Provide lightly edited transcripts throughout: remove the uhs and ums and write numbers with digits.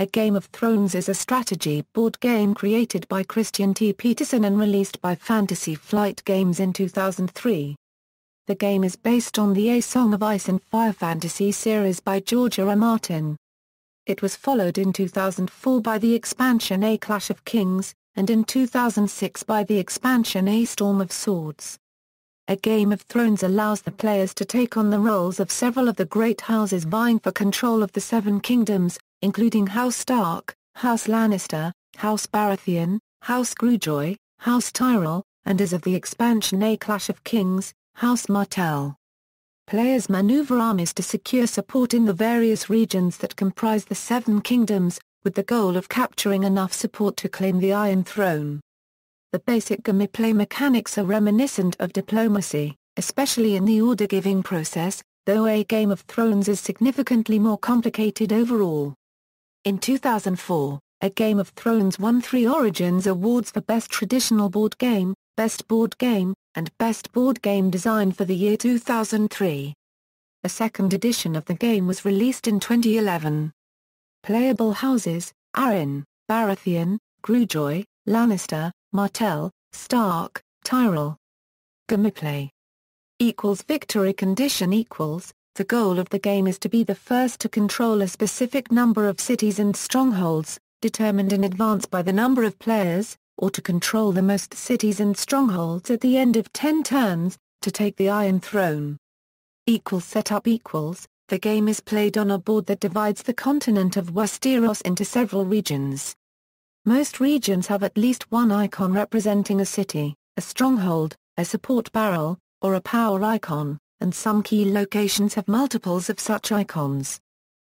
A Game of Thrones is a strategy board game created by Christian T. Petersen and released by Fantasy Flight Games in 2003. The game is based on the A Song of Ice and Fire fantasy series by George R. R. Martin. It was followed in 2004 by the expansion A Clash of Kings, and in 2006 by the expansion A Storm of Swords. A Game of Thrones allows the players to take on the roles of several of the great houses vying for control of the Seven Kingdoms, including House Stark, House Lannister, House Baratheon, House Greyjoy, House Tyrell, and as of the expansion A Clash of Kings, House Martell. Players maneuver armies to secure support in the various regions that comprise the Seven Kingdoms, with the goal of capturing enough support to claim the Iron Throne. The basic gameplay mechanics are reminiscent of diplomacy, especially in the order-giving process, though A Game of Thrones is significantly more complicated overall. In 2004, A Game of Thrones won 3 Origins Awards for Best Traditional Board Game, Best Board Game, and Best Board Game Design for the year 2003. A second edition of the game was released in 2011. Playable houses: Arryn, Baratheon, Greyjoy, Lannister, Martell, Stark, Tyrell. Gameplay = victory condition = the goal of the game is to be the first to control a specific number of cities and strongholds, determined in advance by the number of players, or to control the most cities and strongholds at the end of 10 turns, to take the Iron Throne. Setup = the game is played on a board that divides the continent of Westeros into several regions. Most regions have at least one icon representing a city, a stronghold, a support barrel, or a power icon, and some key locations have multiples of such icons.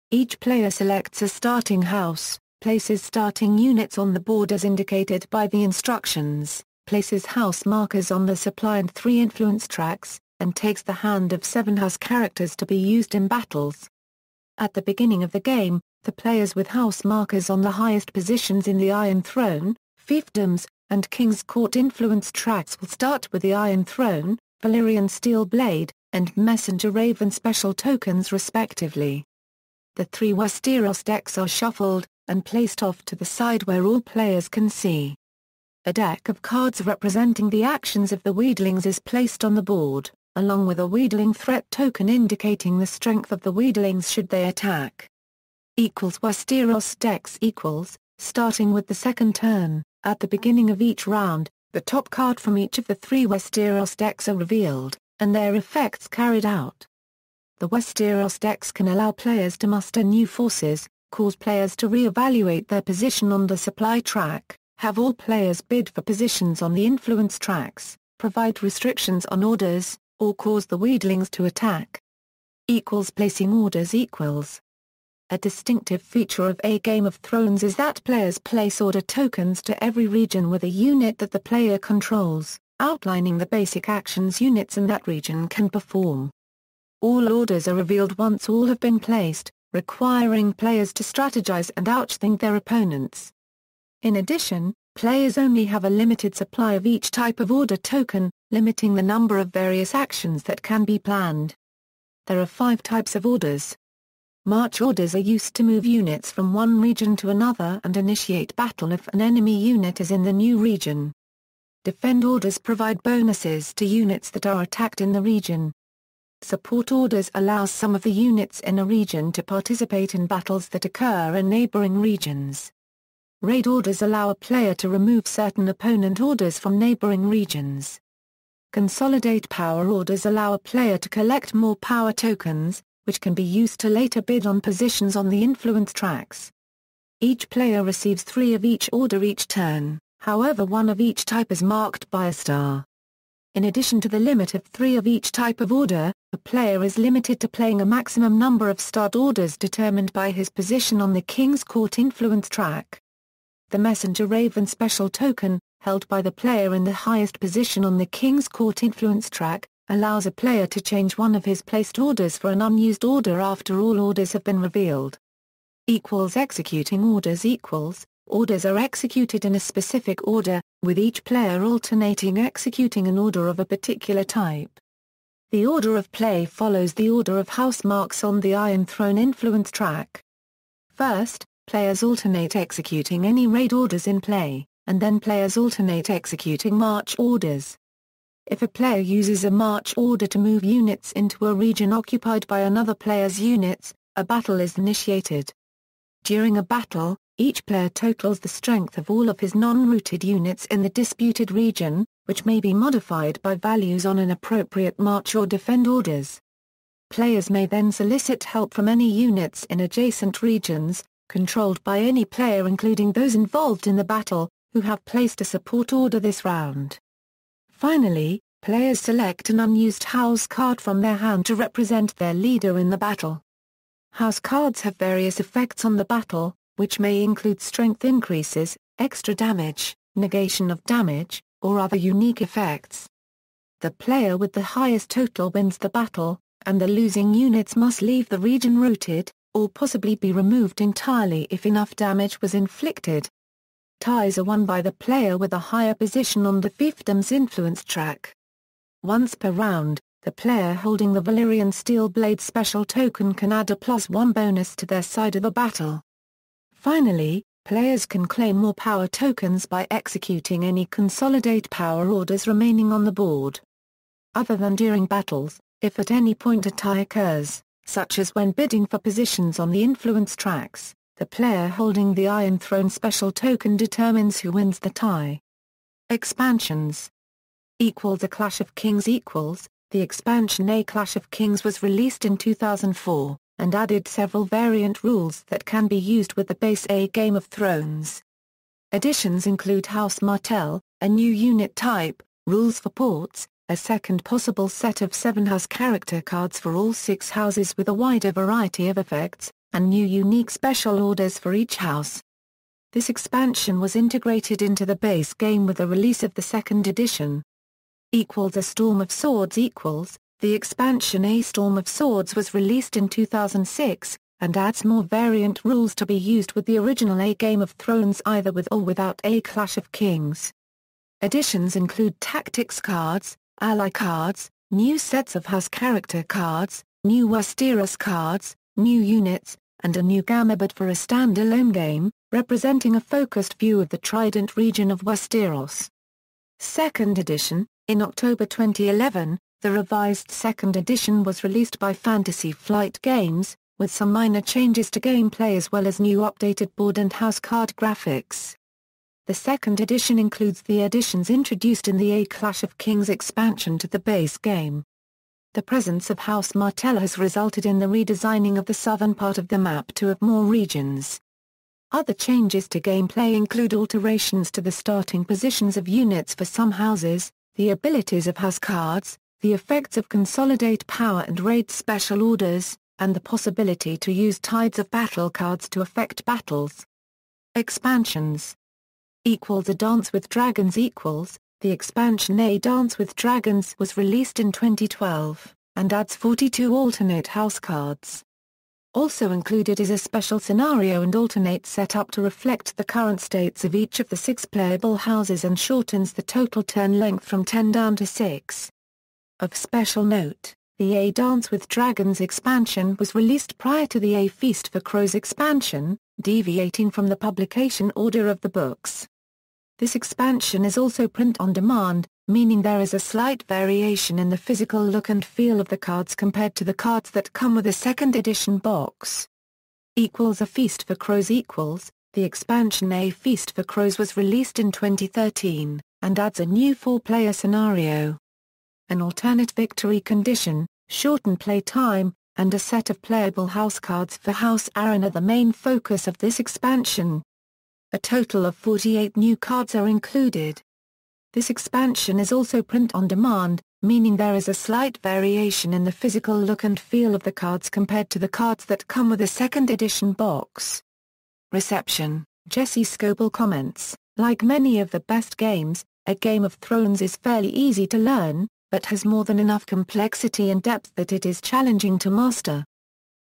Each player selects a starting house, places starting units on the board as indicated by the instructions, places house markers on the supply and 3 influence tracks, and takes the hand of 7 house characters to be used in battles. At the beginning of the game, the players with house markers on the highest positions in the Iron Throne, fiefdoms, and King's Court influence tracks will start with the Iron Throne, Valyrian Steel Blade, and Messenger Raven special tokens respectively. The 3 Westeros decks are shuffled, and placed off to the side where all players can see. A deck of cards representing the actions of the Wheedlings is placed on the board, along with a Wheedling threat token indicating the strength of the Wheedlings should they attack. Westeros decks starting with the second turn, at the beginning of each round, the top card from each of the 3 Westeros decks are revealed, and their effects carried out. The Westeros decks can allow players to muster new forces, cause players to re-evaluate their position on the supply track, have all players bid for positions on the influence tracks, provide restrictions on orders, or cause the Wheedlings to attack. Placing orders A distinctive feature of A Game of Thrones is that players place order tokens to every region with a unit that the player controls, outlining the basic actions units in that region can perform. All orders are revealed once all have been placed, requiring players to strategize and outthink their opponents. In addition, players only have a limited supply of each type of order token, limiting the number of various actions that can be planned. There are 5 types of orders. March orders are used to move units from one region to another and initiate battle if an enemy unit is in the new region. Defend orders provide bonuses to units that are attacked in the region. Support orders allows some of the units in a region to participate in battles that occur in neighboring regions. Raid orders allow a player to remove certain opponent orders from neighboring regions. Consolidate power orders allow a player to collect more power tokens, which can be used to later bid on positions on the influence tracks. Each player receives 3 of each order each turn, however one of each type is marked by a star. In addition to the limit of 3 of each type of order, a player is limited to playing a maximum number of starred orders determined by his position on the King's Court influence track. The Messenger Raven special token, held by the player in the highest position on the King's Court influence track, allows a player to change one of his placed orders for an unused order after all orders have been revealed. Executing orders orders are executed in a specific order, with each player alternating executing an order of a particular type. The order of play follows the order of house marks on the Iron Throne influence track. First, players alternate executing any raid orders in play, and then players alternate executing march orders. If a player uses a march order to move units into a region occupied by another player's units, a battle is initiated. During a battle, each player totals the strength of all of his non-routed units in the disputed region, which may be modified by values on an appropriate march or defend orders. Players may then solicit help from any units in adjacent regions, controlled by any player including those involved in the battle, who have placed a support order this round. Finally, players select an unused house card from their hand to represent their leader in the battle. House cards have various effects on the battle, which may include strength increases, extra damage, negation of damage, or other unique effects. The player with the highest total wins the battle, and the losing units must leave the region routed, or possibly be removed entirely if enough damage was inflicted. Ties are won by the player with a higher position on the fiefdom's influence track. Once per round, the player holding the Valyrian Steel Blade special token can add a +1 bonus to their side of a battle. Finally, players can claim more power tokens by executing any consolidate power orders remaining on the board. Other than during battles, if at any point a tie occurs, such as when bidding for positions on the influence tracks, the player holding the Iron Throne special token determines who wins the tie. Expansions. A Clash of Kings The expansion A Clash of Kings was released in 2004, and added several variant rules that can be used with the base A Game of Thrones. Additions include House Martell, a new unit type, rules for ports, a second possible set of 7 house character cards for all 6 houses with a wider variety of effects, and new unique special orders for each house. This expansion was integrated into the base game with the release of the second edition. A Storm of Swords The expansion A Storm of Swords was released in 2006, and adds more variant rules to be used with the original A Game of Thrones either with or without A Clash of Kings. Additions include tactics cards, ally cards, new sets of house character cards, new Westeros cards, new units, and a new Gamma for a standalone game, representing a focused view of the Trident region of Westeros. Second edition. In October 2011, the revised second edition was released by Fantasy Flight Games, with some minor changes to gameplay as well as new updated board and house card graphics. The second edition includes the additions introduced in the A Clash of Kings expansion to the base game. The presence of House Martell has resulted in the redesigning of the southern part of the map to have more regions. Other changes to gameplay include alterations to the starting positions of units for some houses, the abilities of house cards, the effects of consolidate power and raid special orders, and the possibility to use Tides of Battle cards to affect battles. Expansions. A Dance with Dragons The expansion A Dance with Dragons was released in 2012, and adds 42 alternate house cards. Also included is a special scenario and alternate setup to reflect the current states of each of the 6 playable houses and shortens the total turn length from 10 down to 6. Of special note, the A Dance with Dragons expansion was released prior to the A Feast for Crows expansion, deviating from the publication order of the books. This expansion is also print on demand, meaning there is a slight variation in the physical look and feel of the cards compared to the cards that come with a second edition box. A Feast for Crows The expansion A Feast for Crows was released in 2013, and adds a new 4-player scenario. An alternate victory condition, shortened play time, and a set of playable house cards for House Arryn are the main focus of this expansion. A total of 48 new cards are included. This expansion is also print on demand, meaning there is a slight variation in the physical look and feel of the cards compared to the cards that come with a second edition box. Reception. Jesse Scoble comments, like many of the best games, A Game of Thrones is fairly easy to learn, but has more than enough complexity and depth that it is challenging to master.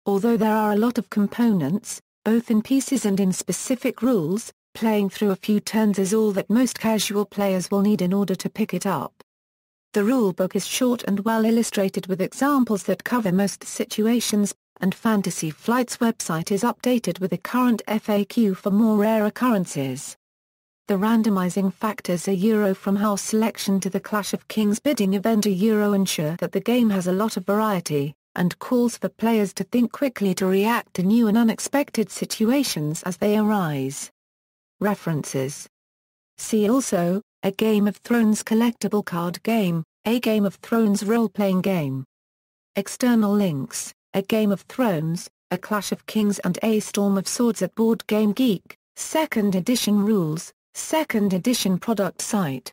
Although there are a lot of components, both in pieces and in specific rules, playing through a few turns is all that most casual players will need in order to pick it up. The rulebook is short and well illustrated with examples that cover most situations, and Fantasy Flight's website is updated with a current FAQ for more rare occurrences. The randomizing factors from house selection to the Clash of Kings bidding event ensure that the game has a lot of variety, and calls for players to think quickly to react to new and unexpected situations as they arise. References. See also, A Game of Thrones collectible card game, A Game of Thrones role-playing game. External links, A Game of Thrones, A Clash of Kings and A Storm of Swords at Board Game Geek, 2nd edition rules, 2nd edition product site.